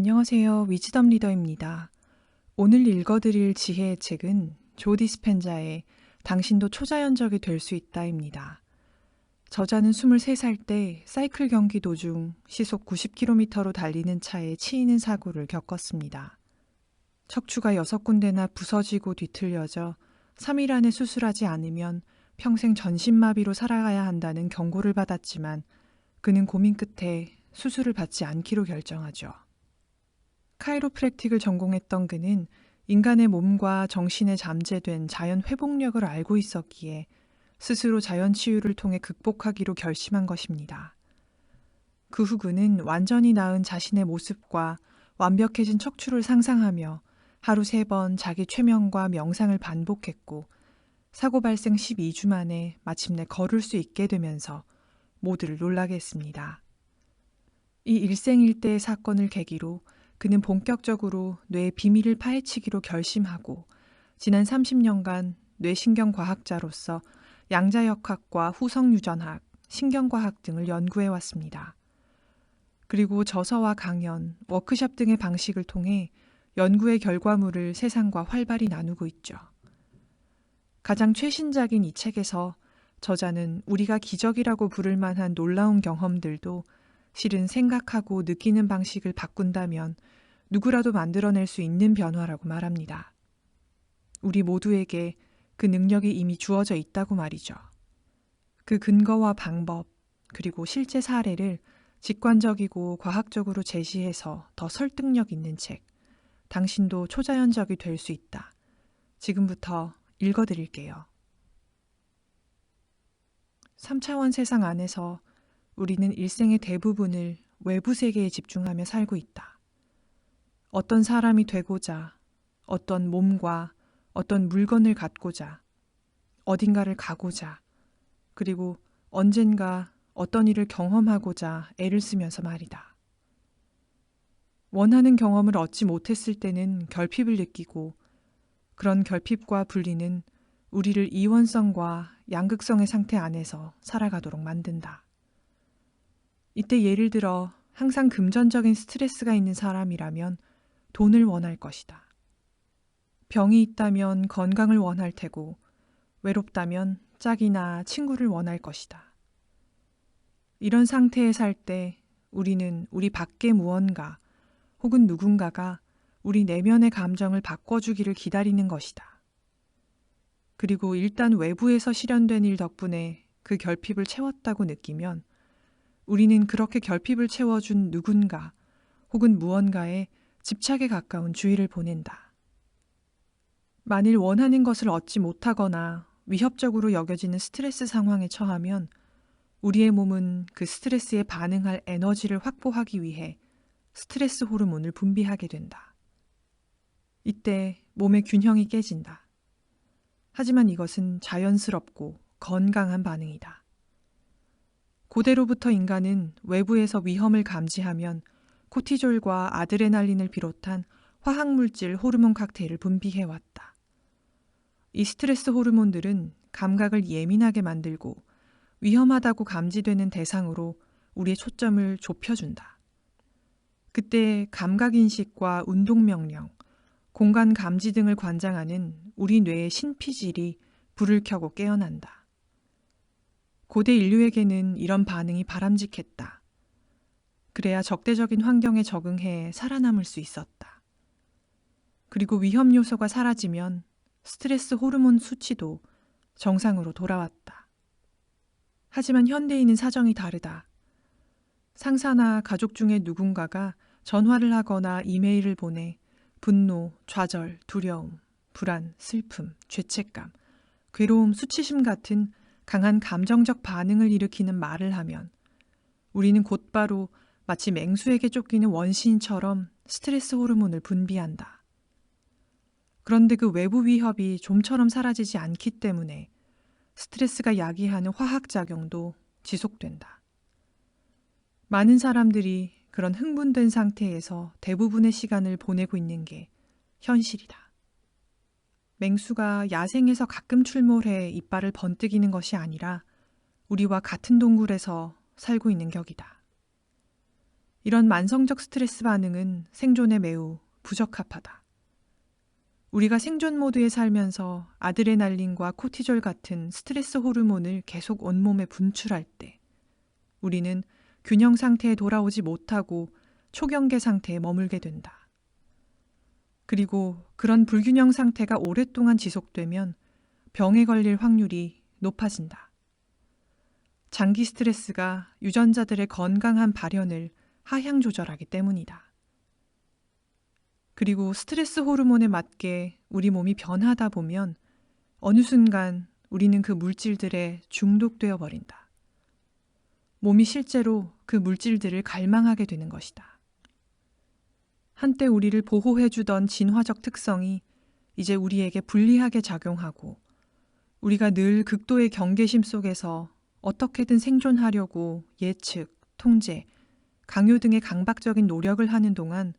안녕하세요. 위즈덤 리더입니다. 오늘 읽어드릴 지혜의 책은 조 디스펜자의 당신도 초자연적이 될 수 있다입니다. 저자는 23살 때 사이클 경기 도중 시속 90km로 달리는 차에 치이는 사고를 겪었습니다. 척추가 6군데나 부서지고 뒤틀려져 3일 안에 수술하지 않으면 평생 전신마비로 살아가야 한다는 경고를 받았지만 그는 고민 끝에 수술을 받지 않기로 결정하죠. 카이로프랙틱을 전공했던 그는 인간의 몸과 정신에 잠재된 자연 회복력을 알고 있었기에 스스로 자연 치유를 통해 극복하기로 결심한 것입니다. 그 후 그는 완전히 나은 자신의 모습과 완벽해진 척추를 상상하며 하루 3번 자기 최면과 명상을 반복했고 사고 발생 12주 만에 마침내 걸을 수 있게 되면서 모두를 놀라게 했습니다. 이 일생일대의 사건을 계기로 그는 본격적으로 뇌의 비밀을 파헤치기로 결심하고 지난 30년간 뇌신경과학자로서 양자역학과 후성유전학, 신경과학 등을 연구해왔습니다. 그리고 저서와 강연, 워크숍 등의 방식을 통해 연구의 결과물을 세상과 활발히 나누고 있죠. 가장 최신작인 이 책에서 저자는 우리가 기적이라고 부를 만한 놀라운 경험들도 실은 생각하고 느끼는 방식을 바꾼다면 누구라도 만들어낼 수 있는 변화라고 말합니다. 우리 모두에게 그 능력이 이미 주어져 있다고 말이죠. 그 근거와 방법, 그리고 실제 사례를 직관적이고 과학적으로 제시해서 더 설득력 있는 책, 당신도 초자연적이 될 수 있다. 지금부터 읽어드릴게요. 3차원 세상 안에서 우리는 일생의 대부분을 외부 세계에 집중하며 살고 있다. 어떤 사람이 되고자, 어떤 몸과 어떤 물건을 갖고자, 어딘가를 가고자, 그리고 언젠가 어떤 일을 경험하고자 애를 쓰면서 말이다. 원하는 경험을 얻지 못했을 때는 결핍을 느끼고 그런 결핍과 분리는 우리를 이원성과 양극성의 상태 안에서 살아가도록 만든다. 이때 예를 들어 항상 금전적인 스트레스가 있는 사람이라면 돈을 원할 것이다. 병이 있다면 건강을 원할 테고 외롭다면 짝이나 친구를 원할 것이다. 이런 상태에 살 때 우리는 우리 밖의 무언가 혹은 누군가가 우리 내면의 감정을 바꿔주기를 기다리는 것이다. 그리고 일단 외부에서 실현된 일 덕분에 그 결핍을 채웠다고 느끼면 우리는 그렇게 결핍을 채워준 누군가 혹은 무언가에 집착에 가까운 주의를 보낸다. 만일 원하는 것을 얻지 못하거나 위협적으로 여겨지는 스트레스 상황에 처하면 우리의 몸은 그 스트레스에 반응할 에너지를 확보하기 위해 스트레스 호르몬을 분비하게 된다. 이때 몸의 균형이 깨진다. 하지만 이것은 자연스럽고 건강한 반응이다. 고대로부터 인간은 외부에서 위험을 감지하면 코티졸과 아드레날린을 비롯한 화학물질 호르몬 칵테일을 분비해왔다. 이 스트레스 호르몬들은 감각을 예민하게 만들고 위험하다고 감지되는 대상으로 우리의 초점을 좁혀준다. 그때 감각인식과 운동명령, 공간 감지 등을 관장하는 우리 뇌의 신피질이 불을 켜고 깨어난다. 고대 인류에게는 이런 반응이 바람직했다. 그래야 적대적인 환경에 적응해 살아남을 수 있었다. 그리고 위험 요소가 사라지면 스트레스 호르몬 수치도 정상으로 돌아왔다. 하지만 현대인은 사정이 다르다. 상사나 가족 중에 누군가가 전화를 하거나 이메일을 보내 분노, 좌절, 두려움, 불안, 슬픔, 죄책감, 괴로움, 수치심 같은 강한 감정적 반응을 일으키는 말을 하면 우리는 곧바로 마치 맹수에게 쫓기는 원시인처럼 스트레스 호르몬을 분비한다. 그런데 그 외부 위협이 좀처럼 사라지지 않기 때문에 스트레스가 야기하는 화학작용도 지속된다. 많은 사람들이 그런 흥분된 상태에서 대부분의 시간을 보내고 있는 게 현실이다. 맹수가 야생에서 가끔 출몰해 이빨을 번뜩이는 것이 아니라 우리와 같은 동굴에서 살고 있는 격이다. 이런 만성적 스트레스 반응은 생존에 매우 부적합하다. 우리가 생존 모드에 살면서 아드레날린과 코티졸 같은 스트레스 호르몬을 계속 온몸에 분출할 때 우리는 균형 상태에 돌아오지 못하고 초경계 상태에 머물게 된다. 그리고 그런 불균형 상태가 오랫동안 지속되면 병에 걸릴 확률이 높아진다. 장기 스트레스가 유전자들의 건강한 발현을 하향 조절하기 때문이다. 그리고 스트레스 호르몬에 맞게 우리 몸이 변하다 보면 어느 순간 우리는 그 물질들에 중독되어 버린다. 몸이 실제로 그 물질들을 갈망하게 되는 것이다. 한때 우리를 보호해주던 진화적 특성이 이제 우리에게 불리하게 작용하고 우리가 늘 극도의 경계심 속에서 어떻게든 생존하려고 예측, 통제, 강요 등의 강박적인 노력을 하는 동안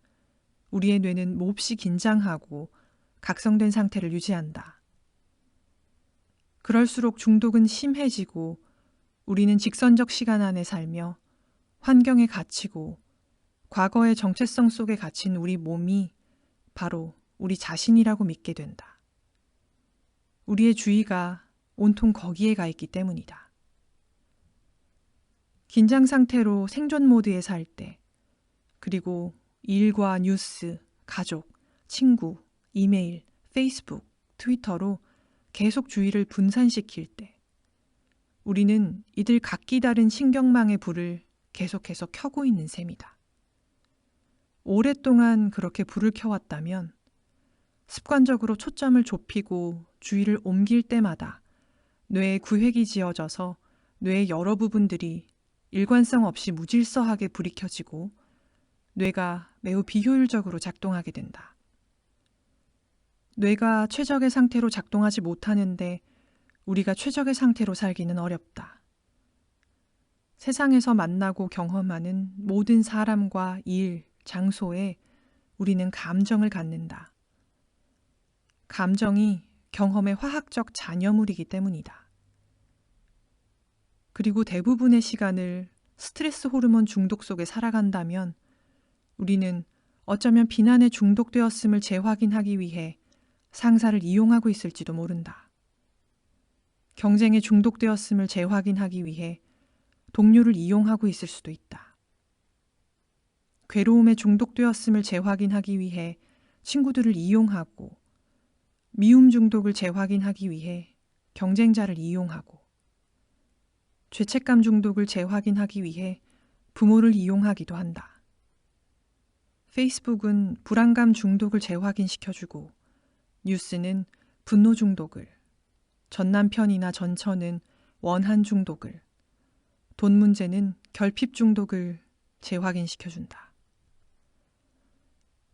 우리의 뇌는 몹시 긴장하고 각성된 상태를 유지한다. 그럴수록 중독은 심해지고 우리는 직선적 시간 안에 살며 환경에 갇히고 과거의 정체성 속에 갇힌 우리 몸이 바로 우리 자신이라고 믿게 된다. 우리의 주의가 온통 거기에 가 있기 때문이다. 긴장 상태로 생존 모드에 살 때, 그리고 일과 뉴스, 가족, 친구, 이메일, 페이스북, 트위터로 계속 주의를 분산시킬 때, 우리는 이들 각기 다른 신경망의 불을 계속해서 켜고 있는 셈이다. 오랫동안 그렇게 불을 켜왔다면 습관적으로 초점을 좁히고 주의를 옮길 때마다 뇌에 구획이 지어져서 뇌의 여러 부분들이 일관성 없이 무질서하게 불이 켜지고 뇌가 매우 비효율적으로 작동하게 된다. 뇌가 최적의 상태로 작동하지 못하는데 우리가 최적의 상태로 살기는 어렵다. 세상에서 만나고 경험하는 모든 사람과 일, 장소에 우리는 감정을 갖는다. 감정이 경험의 화학적 잔여물이기 때문이다. 그리고 대부분의 시간을 스트레스 호르몬 중독 속에 살아간다면 우리는 어쩌면 비난에 중독되었음을 재확인하기 위해 상사를 이용하고 있을지도 모른다. 경쟁에 중독되었음을 재확인하기 위해 동료를 이용하고 있을 수도 있다. 괴로움에 중독되었음을 재확인하기 위해 친구들을 이용하고 미움 중독을 재확인하기 위해 경쟁자를 이용하고 죄책감 중독을 재확인하기 위해 부모를 이용하기도 한다. 페이스북은 불안감 중독을 재확인시켜주고 뉴스는 분노 중독을, 전 남편이나 전처는 원한 중독을, 돈 문제는 결핍 중독을 재확인시켜준다.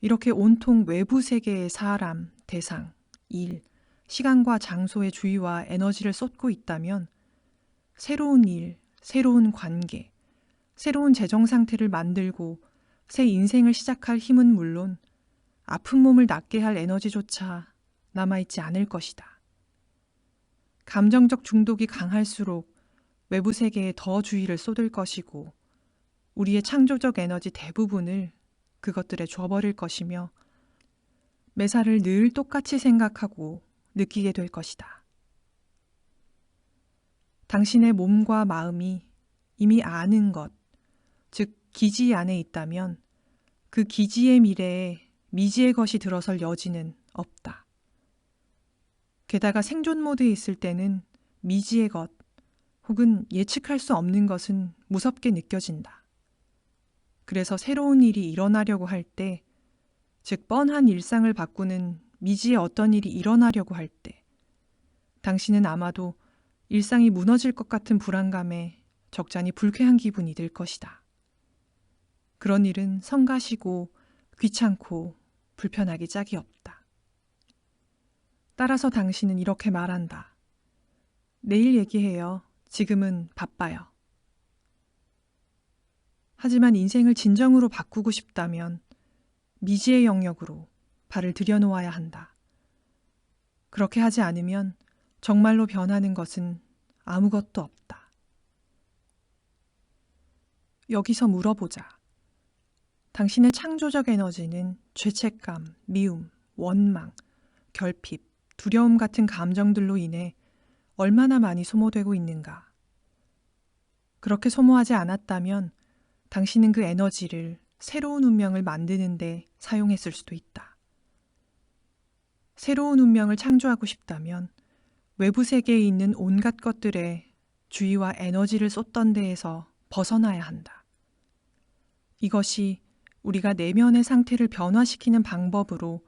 이렇게 온통 외부 세계의 사람, 대상, 일, 시간과 장소의 주의와 에너지를 쏟고 있다면 새로운 일, 새로운 관계, 새로운 재정 상태를 만들고 새 인생을 시작할 힘은 물론 아픈 몸을 낫게 할 에너지조차 남아있지 않을 것이다. 감정적 중독이 강할수록 외부 세계에 더 주의를 쏟을 것이고 우리의 창조적 에너지 대부분을 그것들에 줘버릴 것이며 매사를 늘 똑같이 생각하고 느끼게 될 것이다. 당신의 몸과 마음이 이미 아는 것, 즉 기지 안에 있다면 그 기지의 미래에 미지의 것이 들어설 여지는 없다. 게다가 생존 모드에 있을 때는 미지의 것 혹은 예측할 수 없는 것은 무섭게 느껴진다. 그래서 새로운 일이 일어나려고 할 때, 즉 뻔한 일상을 바꾸는 미지의 어떤 일이 일어나려고 할 때, 당신은 아마도 일상이 무너질 것 같은 불안감에 적잖이 불쾌한 기분이 들 것이다. 그런 일은 성가시고 귀찮고 불편하기 짝이 없다. 따라서 당신은 이렇게 말한다. 내일 얘기해요. 지금은 바빠요. 하지만 인생을 진정으로 바꾸고 싶다면 미지의 영역으로 발을 들여놓아야 한다. 그렇게 하지 않으면 정말로 변하는 것은 아무것도 없다. 여기서 물어보자. 당신의 창조적 에너지는 죄책감, 미움, 원망, 결핍, 두려움 같은 감정들로 인해 얼마나 많이 소모되고 있는가. 그렇게 소모하지 않았다면 당신은 그 에너지를 새로운 운명을 만드는 데 사용했을 수도 있다. 새로운 운명을 창조하고 싶다면 외부 세계에 있는 온갖 것들에 주의와 에너지를 쏟던 데에서 벗어나야 한다. 이것이 우리가 내면의 상태를 변화시키는 방법으로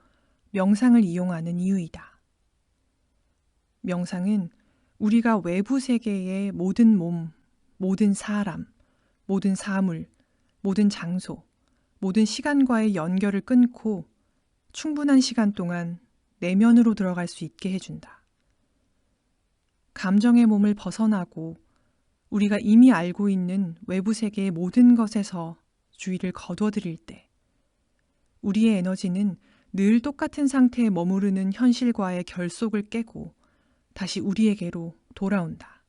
명상을 이용하는 이유이다. 명상은 우리가 외부 세계의 모든 몸, 모든 사람, 모든 사물, 모든 장소, 모든 시간과의 연결을 끊고 충분한 시간 동안 내면으로 들어갈 수 있게 해준다. 감정의 몸을 벗어나고 우리가 이미 알고 있는 외부 세계의 모든 것에서 주의를 거둬들일 때 우리의 에너지는 늘 똑같은 상태에 머무르는 현실과의 결속을 깨고 다시 우리에게로 돌아온다.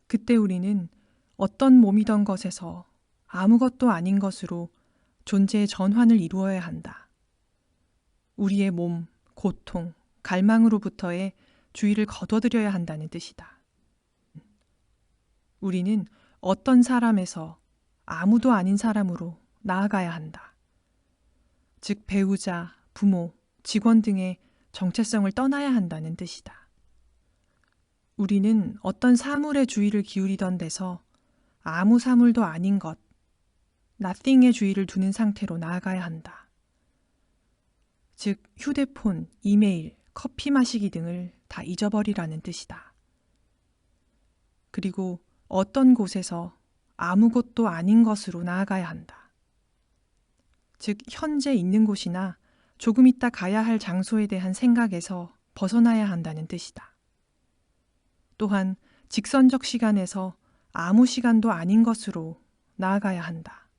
그때 우리는 어떤 몸이던 것에서 아무것도 아닌 것으로 존재의 전환을 이루어야 한다. 우리의 몸, 고통, 갈망으로부터의 주의를 거둬들여야 한다는 뜻이다. 우리는 어떤 사람에서 아무도 아닌 사람으로 나아가야 한다. 즉 배우자, 부모, 직원 등의 정체성을 떠나야 한다는 뜻이다. 우리는 어떤 사물에 주의를 기울이던 데서 아무 사물도 아닌 것, nothing에 주의를 두는 상태로 나아가야 한다. 즉 휴대폰, 이메일, 커피 마시기 등을 다 잊어버리라는 뜻이다. 그리고 어떤 곳에서 아무것도 아닌 것으로 나아가야 한다. 즉 현재 있는 곳이나 조금 있다 가야 할 장소에 대한 생각에서 벗어나야 한다는 뜻이다. 또한 직선적 시간에서 아무 시간도 아닌 것으로 나아가야 한다.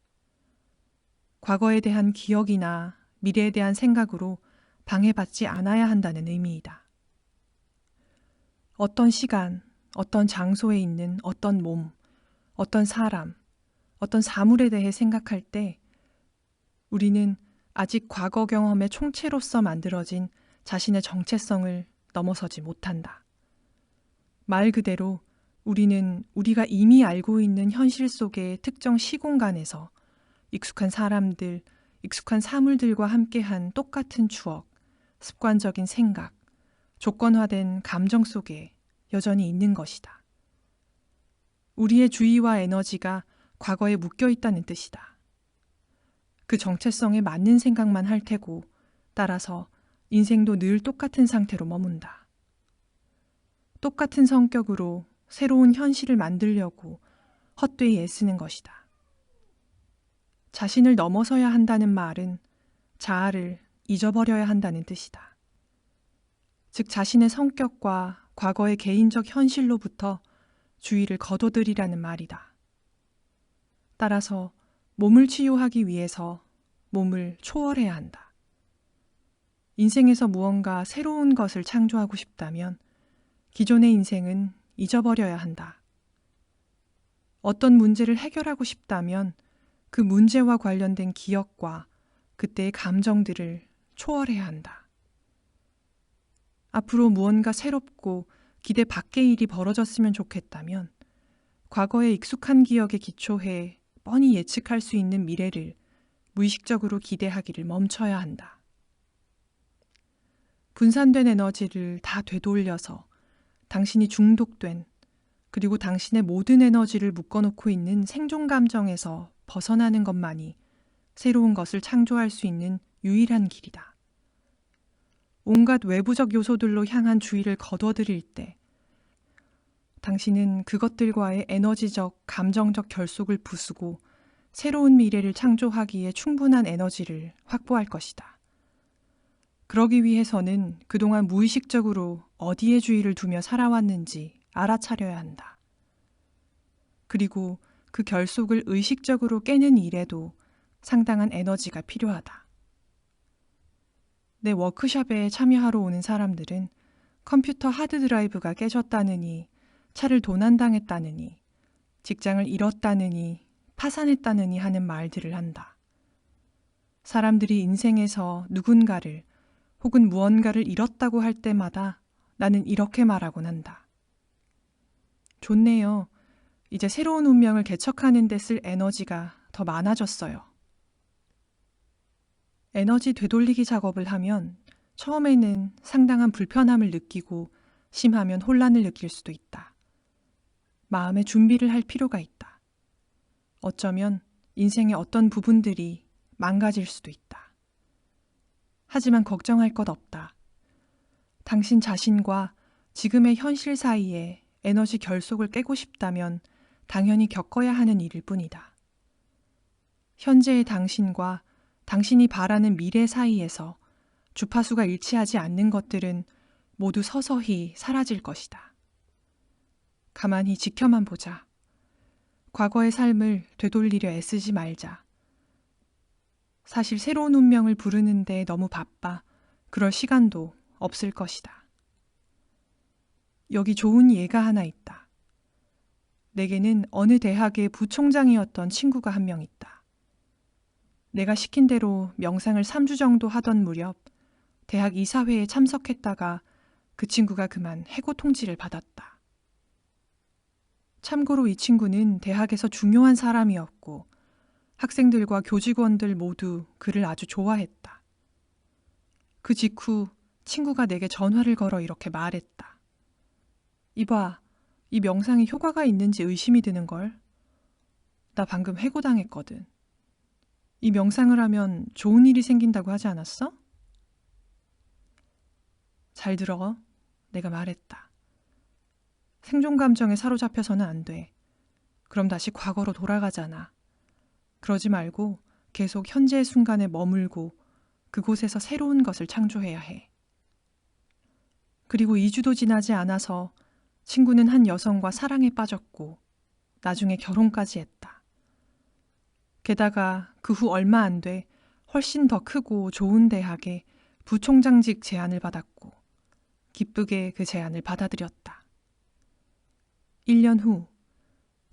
과거에 대한 기억이나 미래에 대한 생각으로 방해받지 않아야 한다는 의미이다. 어떤 시간, 어떤 장소에 있는 어떤 몸, 어떤 사람, 어떤 사물에 대해 생각할 때 우리는 아직 과거 경험의 총체로서 만들어진 자신의 정체성을 넘어서지 못한다. 말 그대로 우리는 우리가 이미 알고 있는 현실 속의 특정 시공간에서 익숙한 사람들, 익숙한 사물들과 함께한 똑같은 추억, 습관적인 생각, 조건화된 감정 속에 여전히 있는 것이다. 우리의 주의와 에너지가 과거에 묶여 있다는 뜻이다. 그 정체성에 맞는 생각만 할 테고 따라서 인생도 늘 똑같은 상태로 머문다. 똑같은 성격으로 새로운 현실을 만들려고 헛되이 애쓰는 것이다. 자신을 넘어서야 한다는 말은 자아를 잊어버려야 한다는 뜻이다. 즉 자신의 성격과 과거의 개인적 현실로부터 주의를 거둬들이라는 말이다. 따라서 몸을 치유하기 위해서 몸을 초월해야 한다. 인생에서 무언가 새로운 것을 창조하고 싶다면 기존의 인생은 잊어버려야 한다. 어떤 문제를 해결하고 싶다면 그 문제와 관련된 기억과 그때의 감정들을 초월해야 한다. 앞으로 무언가 새롭고 기대 밖의 일이 벌어졌으면 좋겠다면 과거의 익숙한 기억에 기초해 뻔히 예측할 수 있는 미래를 무의식적으로 기대하기를 멈춰야 한다. 분산된 에너지를 다 되돌려서 당신이 중독된 그리고 당신의 모든 에너지를 묶어놓고 있는 생존 감정에서 벗어나는 것만이 새로운 것을 창조할 수 있는 유일한 길이다. 온갖 외부적 요소들로 향한 주의를 거둬들일 때 당신은 그것들과의 에너지적, 감정적 결속을 부수고 새로운 미래를 창조하기에 충분한 에너지를 확보할 것이다. 그러기 위해서는 그동안 무의식적으로 어디에 주의를 두며 살아왔는지 알아차려야 한다. 그리고 그 결속을 의식적으로 깨는 일에도 상당한 에너지가 필요하다. 내 워크숍에 참여하러 오는 사람들은 컴퓨터 하드드라이브가 깨졌다느니, 차를 도난당했다느니, 직장을 잃었다느니, 파산했다느니 하는 말들을 한다. 사람들이 인생에서 누군가를 혹은 무언가를 잃었다고 할 때마다 나는 이렇게 말하곤 한다. 좋네요. 이제 새로운 운명을 개척하는 데 쓸 에너지가 더 많아졌어요. 에너지 되돌리기 작업을 하면 처음에는 상당한 불편함을 느끼고 심하면 혼란을 느낄 수도 있다. 마음의 준비를 할 필요가 있다. 어쩌면 인생의 어떤 부분들이 망가질 수도 있다. 하지만 걱정할 것 없다. 당신 자신과 지금의 현실 사이에 에너지 결속을 깨고 싶다면 당연히 겪어야 하는 일일 뿐이다. 현재의 당신과 당신이 바라는 미래 사이에서 주파수가 일치하지 않는 것들은 모두 서서히 사라질 것이다. 가만히 지켜만 보자. 과거의 삶을 되돌리려 애쓰지 말자. 사실 새로운 운명을 부르는데 너무 바빠 그럴 시간도 없을 것이다. 여기 좋은 예가 하나 있다. 내게는 어느 대학의 부총장이었던 친구가 한 명 있다. 내가 시킨 대로 명상을 3주 정도 하던 무렵 대학 이사회에 참석했다가 그 친구가 그만 해고 통지를 받았다. 참고로 이 친구는 대학에서 중요한 사람이었고 학생들과 교직원들 모두 그를 아주 좋아했다. 그 직후 친구가 내게 전화를 걸어 이렇게 말했다. 이봐, 이 명상이 효과가 있는지 의심이 드는걸. 나 방금 해고당했거든. 이 명상을 하면 좋은 일이 생긴다고 하지 않았어? 잘 들어. 내가 말했다. 생존 감정에 사로잡혀서는 안 돼. 그럼 다시 과거로 돌아가잖아. 그러지 말고 계속 현재의 순간에 머물고 그곳에서 새로운 것을 창조해야 해. 그리고 2주도 지나지 않아서 친구는 한 여성과 사랑에 빠졌고 나중에 결혼까지 했다. 게다가 그 후 얼마 안 돼 훨씬 더 크고 좋은 대학에 부총장직 제안을 받았고 기쁘게 그 제안을 받아들였다. 1년 후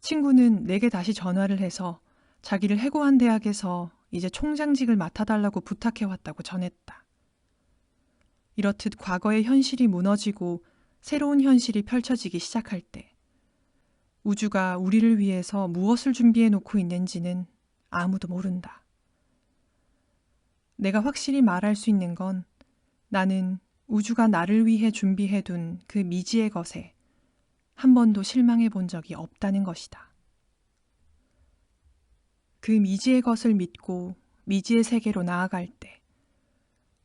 친구는 내게 다시 전화를 해서 자기를 해고한 대학에서 이제 총장직을 맡아달라고 부탁해왔다고 전했다. 이렇듯 과거의 현실이 무너지고 새로운 현실이 펼쳐지기 시작할 때 우주가 우리를 위해서 무엇을 준비해 놓고 있는지는 아무도 모른다. 내가 확실히 말할 수 있는 건 나는 우주가 나를 위해 준비해둔 그 미지의 것에 한 번도 실망해 본 적이 없다는 것이다. 그 미지의 것을 믿고 미지의 세계로 나아갈 때,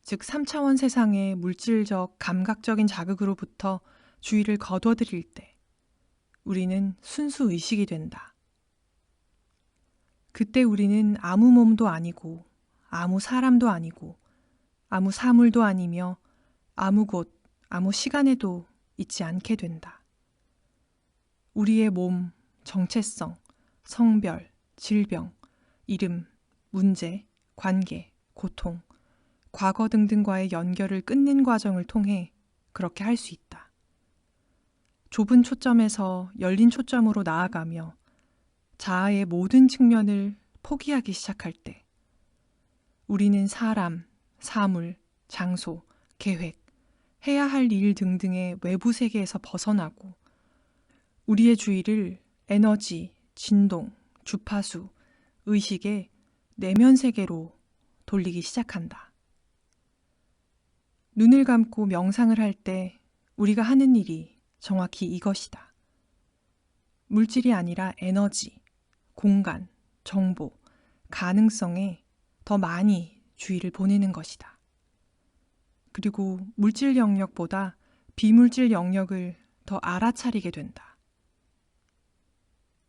즉 3차원 세상의 물질적, 감각적인 자극으로부터 주의를 거둬들일 때 우리는 순수 의식이 된다. 그때 우리는 아무 몸도 아니고 아무 사람도 아니고 아무 사물도 아니며 아무 곳, 아무 시간에도 있지 않게 된다. 우리의 몸, 정체성, 성별, 질병, 이름, 문제, 관계, 고통, 과거 등등과의 연결을 끊는 과정을 통해 그렇게 할 수 있다. 좁은 초점에서 열린 초점으로 나아가며 자아의 모든 측면을 포기하기 시작할 때 우리는 사람, 사물, 장소, 계획, 해야 할 일 등등의 외부 세계에서 벗어나고 우리의 주의를 에너지, 진동, 주파수, 의식의 내면 세계로 돌리기 시작한다. 눈을 감고 명상을 할 때 우리가 하는 일이 정확히 이것이다. 물질이 아니라 에너지, 공간, 정보, 가능성에 더 많이 주의를 보내는 것이다. 그리고 물질 영역보다 비물질 영역을 더 알아차리게 된다.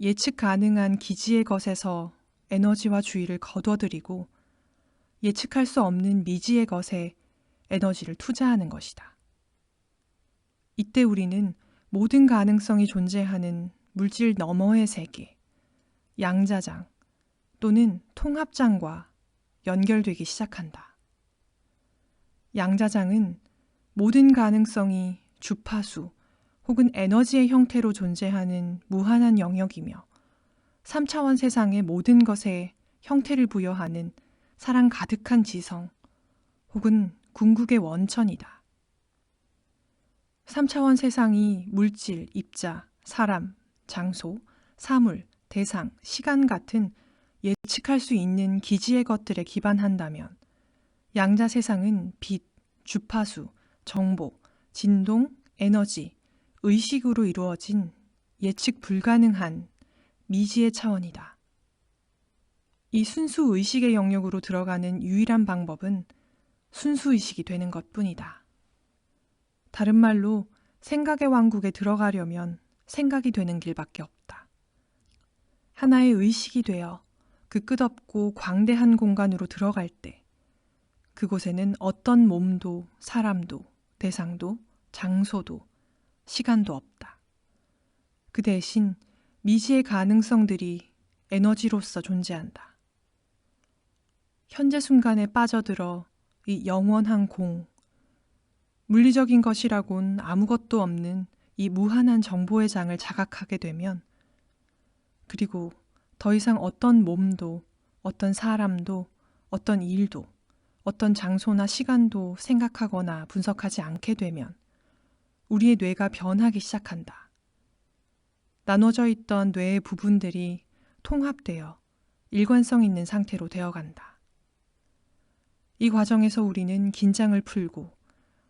예측 가능한 기지의 것에서 에너지와 주의를 거둬들이고 예측할 수 없는 미지의 것에 에너지를 투자하는 것이다. 이때 우리는 모든 가능성이 존재하는 물질 너머의 세계, 양자장 또는 통합장과 연결되기 시작한다. 양자장은 모든 가능성이 주파수 혹은 에너지의 형태로 존재하는 무한한 영역이며 3차원 세상의 모든 것에 형태를 부여하는 사랑 가득한 지성 혹은 궁극의 원천이다. 3차원 세상이 물질, 입자, 사람, 장소, 사물, 대상, 시간 같은 예측할 수 있는 기지의 것들에 기반한다면 양자 세상은 빛, 주파수, 정보, 진동, 에너지, 의식으로 이루어진 예측 불가능한 미지의 차원이다. 이 순수 의식의 영역으로 들어가는 유일한 방법은 순수 의식이 되는 것뿐이다. 다른 말로 생각의 왕국에 들어가려면 생각이 되는 길밖에 없다. 하나의 의식이 되어 그 끝없고 광대한 공간으로 들어갈 때 그곳에는 어떤 몸도 사람도 대상도 장소도 시간도 없다. 그 대신 미지의 가능성들이 에너지로서 존재한다. 현재 순간에 빠져들어 이 영원한 공, 물리적인 것이라곤 아무것도 없는 이 무한한 정보의 장을 자각하게 되면 그리고 더 이상 어떤 몸도 어떤 사람도 어떤 일도 어떤 장소나 시간도 생각하거나 분석하지 않게 되면 우리의 뇌가 변하기 시작한다. 나눠져 있던 뇌의 부분들이 통합되어 일관성 있는 상태로 되어간다. 이 과정에서 우리는 긴장을 풀고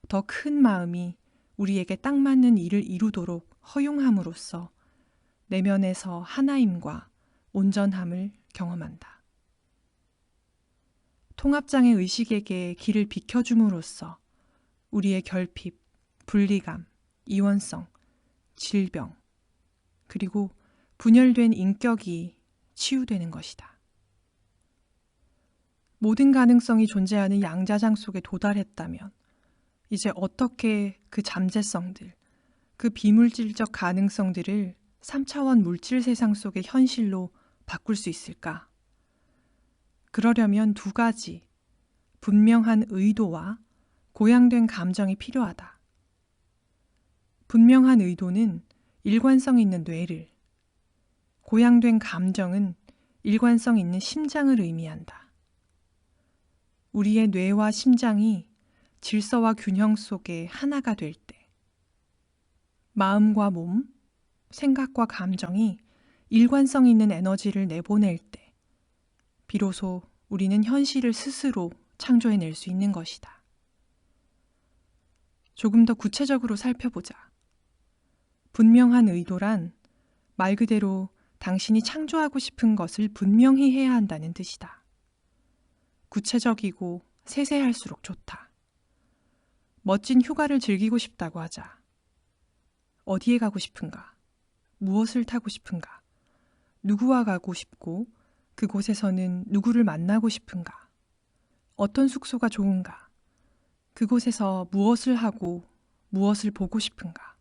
더 큰 마음이 우리에게 딱 맞는 일을 이루도록 허용함으로써 내면에서 하나임과 온전함을 경험한다. 통합장애 의식에게 길을 비켜줌으로써 우리의 결핍, 분리감, 이원성, 질병, 그리고 분열된 인격이 치유되는 것이다. 모든 가능성이 존재하는 양자장 속에 도달했다면 이제 어떻게 그 잠재성들, 그 비물질적 가능성들을 3차원 물질 세상 속의 현실로 바꿀 수 있을까? 그러려면 두 가지, 분명한 의도와 고양된 감정이 필요하다. 분명한 의도는 일관성 있는 뇌를, 고양된 감정은 일관성 있는 심장을 의미한다. 우리의 뇌와 심장이 질서와 균형 속에 하나가 될 때, 마음과 몸, 생각과 감정이 일관성 있는 에너지를 내보낼 때, 비로소 우리는 현실을 스스로 창조해낼 수 있는 것이다. 조금 더 구체적으로 살펴보자. 분명한 의도란 말 그대로 당신이 창조하고 싶은 것을 분명히 해야 한다는 뜻이다. 구체적이고 세세할수록 좋다. 멋진 휴가를 즐기고 싶다고 하자. 어디에 가고 싶은가? 무엇을 타고 싶은가? 누구와 가고 싶고 그곳에서는 누구를 만나고 싶은가? 어떤 숙소가 좋은가? 그곳에서 무엇을 하고 무엇을 보고 싶은가?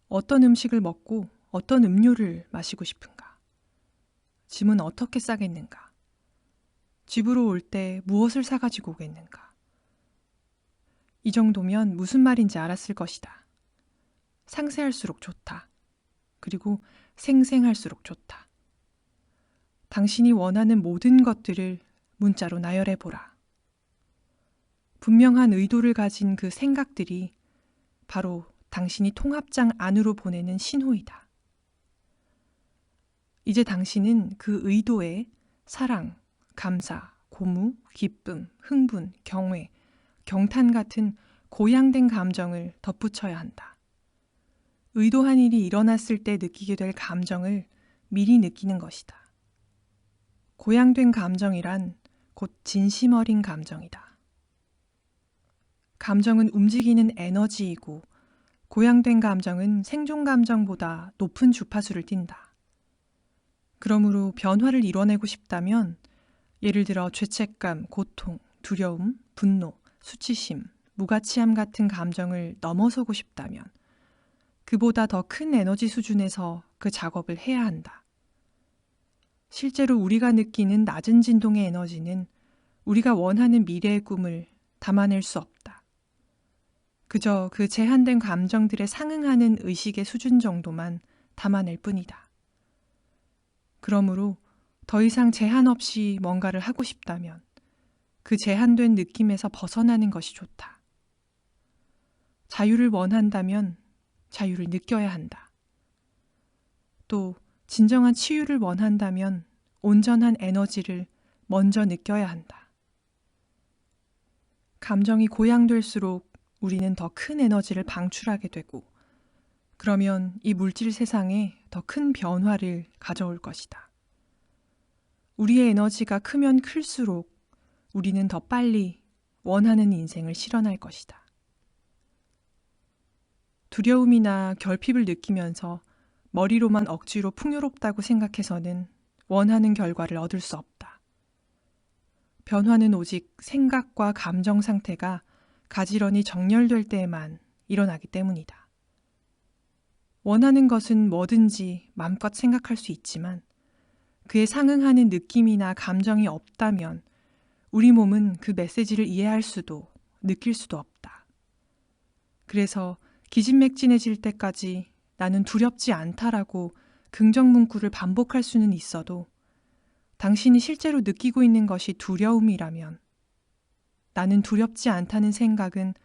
어떤 음식을 먹고 어떤 음료를 마시고 싶은가? 짐은 어떻게 싸겠는가? 집으로 올 때 무엇을 사가지고 오겠는가? 이 정도면 무슨 말인지 알았을 것이다. 상세할수록 좋다. 그리고 생생할수록 좋다. 당신이 원하는 모든 것들을 문자로 나열해보라. 분명한 의도를 가진 그 생각들이 바로 당신이 통합장 안으로 보내는 신호이다. 이제 당신은 그 의도에 사랑, 감사, 고무, 기쁨, 흥분, 경외, 경탄 같은 고양된 감정을 덧붙여야 한다. 의도한 일이 일어났을 때 느끼게 될 감정을 미리 느끼는 것이다. 고양된 감정이란 곧 진심 어린 감정이다. 감정은 움직이는 에너지이고 고양된 감정은 생존 감정보다 높은 주파수를 띈다. 그러므로 변화를 이뤄내고 싶다면 예를 들어 죄책감, 고통, 두려움, 분노, 수치심, 무가치함 같은 감정을 넘어서고 싶다면 그보다 더 큰 에너지 수준에서 그 작업을 해야 한다. 실제로 우리가 느끼는 낮은 진동의 에너지는 우리가 원하는 미래의 꿈을 담아낼 수 없다. 그저 그 제한된 감정들에 상응하는 의식의 수준 정도만 담아낼 뿐이다. 그러므로 더 이상 제한 없이 뭔가를 하고 싶다면 그 제한된 느낌에서 벗어나는 것이 좋다. 자유를 원한다면 자유를 느껴야 한다. 또 진정한 치유를 원한다면 온전한 에너지를 먼저 느껴야 한다. 감정이 고양될수록 우리는 더 큰 에너지를 방출하게 되고, 그러면 이 물질 세상에 더 큰 변화를 가져올 것이다. 우리의 에너지가 크면 클수록 우리는 더 빨리 원하는 인생을 실현할 것이다. 두려움이나 결핍을 느끼면서 머리로만 억지로 풍요롭다고 생각해서는 원하는 결과를 얻을 수 없다. 변화는 오직 생각과 감정 상태가 가지런히 정렬될 때에만 일어나기 때문이다. 원하는 것은 뭐든지 마음껏 생각할 수 있지만 그에 상응하는 느낌이나 감정이 없다면 우리 몸은 그 메시지를 이해할 수도 느낄 수도 없다. 그래서 기진맥진해질 때까지 나는 두렵지 않다라고 긍정 문구를 반복할 수는 있어도 당신이 실제로 느끼고 있는 것이 두려움이라면 나는 두렵지 않다는 생각은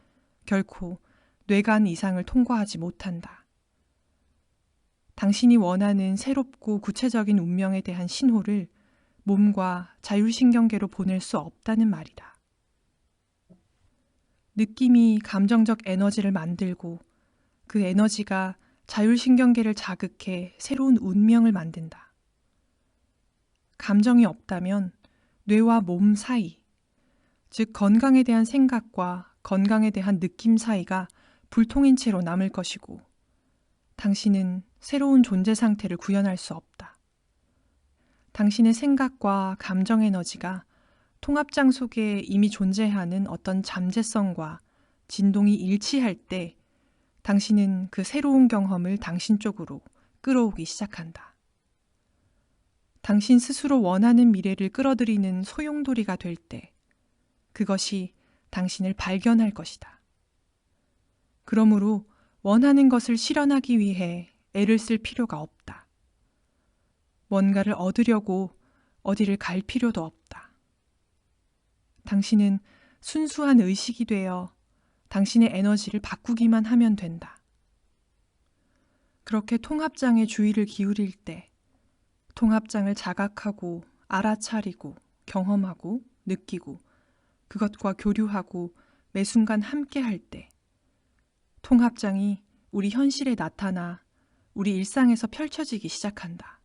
결코 뇌관 이상을 통과하지 못한다. 당신이 원하는 새롭고 구체적인 운명에 대한 신호를 몸과 자율신경계로 보낼 수 없다는 말이다. 느낌이 감정적 에너지를 만들고 그 에너지가 자율신경계를 자극해 새로운 운명을 만든다. 감정이 없다면 뇌와 몸 사이, 즉 건강에 대한 생각과 건강에 대한 느낌 사이가 불통인 채로 남을 것이고 당신은 새로운 존재 상태를 구현할 수 없다. 당신의 생각과 감정 에너지가 통합장 속에 이미 존재하는 어떤 잠재성과 진동이 일치할 때 당신은 그 새로운 경험을 당신 쪽으로 끌어오기 시작한다. 당신 스스로 원하는 미래를 끌어들이는 소용돌이가 될 때 그것이 당신을 발견할 것이다. 그러므로 원하는 것을 실현하기 위해 애를 쓸 필요가 없다. 뭔가를 얻으려고 어디를 갈 필요도 없다. 당신은 순수한 의식이 되어 당신의 에너지를 바꾸기만 하면 된다. 그렇게 통합장에 주의를 기울일 때 통합장을 자각하고 알아차리고 경험하고 느끼고 그것과 교류하고 매 순간 함께 할 때 통합장이 우리 현실에 나타나 우리 일상에서 펼쳐지기 시작한다.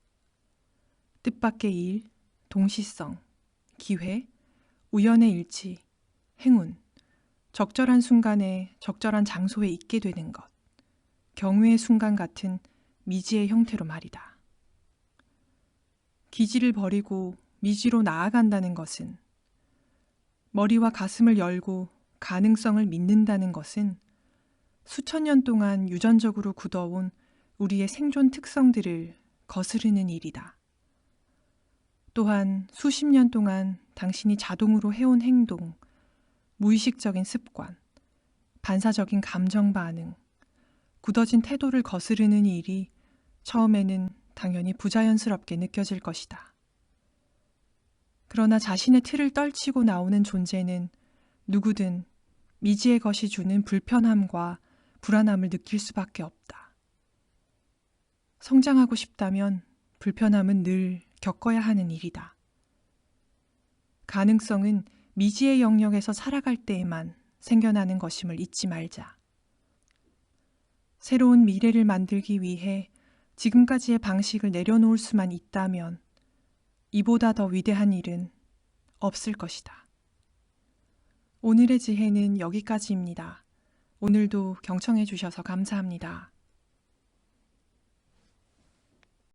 뜻밖의 일, 동시성, 기회, 우연의 일치, 행운, 적절한 순간에 적절한 장소에 있게 되는 것, 경우의 순간 같은 미지의 형태로 말이다. 기지를 버리고 미지로 나아간다는 것은 머리와 가슴을 열고 가능성을 믿는다는 것은 수천 년 동안 유전적으로 굳어온 우리의 생존 특성들을 거스르는 일이다. 또한 수십 년 동안 당신이 자동으로 해온 행동, 무의식적인 습관, 반사적인 감정 반응, 굳어진 태도를 거스르는 일이 처음에는 당연히 부자연스럽게 느껴질 것이다. 그러나 자신의 틀을 떨치고 나오는 존재는 누구든 미지의 것이 주는 불편함과 불안함을 느낄 수밖에 없다. 성장하고 싶다면 불편함은 늘 겪어야 하는 일이다. 가능성은 미지의 영역에서 살아갈 때에만 생겨나는 것임을 잊지 말자. 새로운 미래를 만들기 위해 지금까지의 방식을 내려놓을 수만 있다면 이보다 더 위대한 일은 없을 것이다. 오늘의 지혜는 여기까지입니다. 오늘도 경청해 주셔서 감사합니다.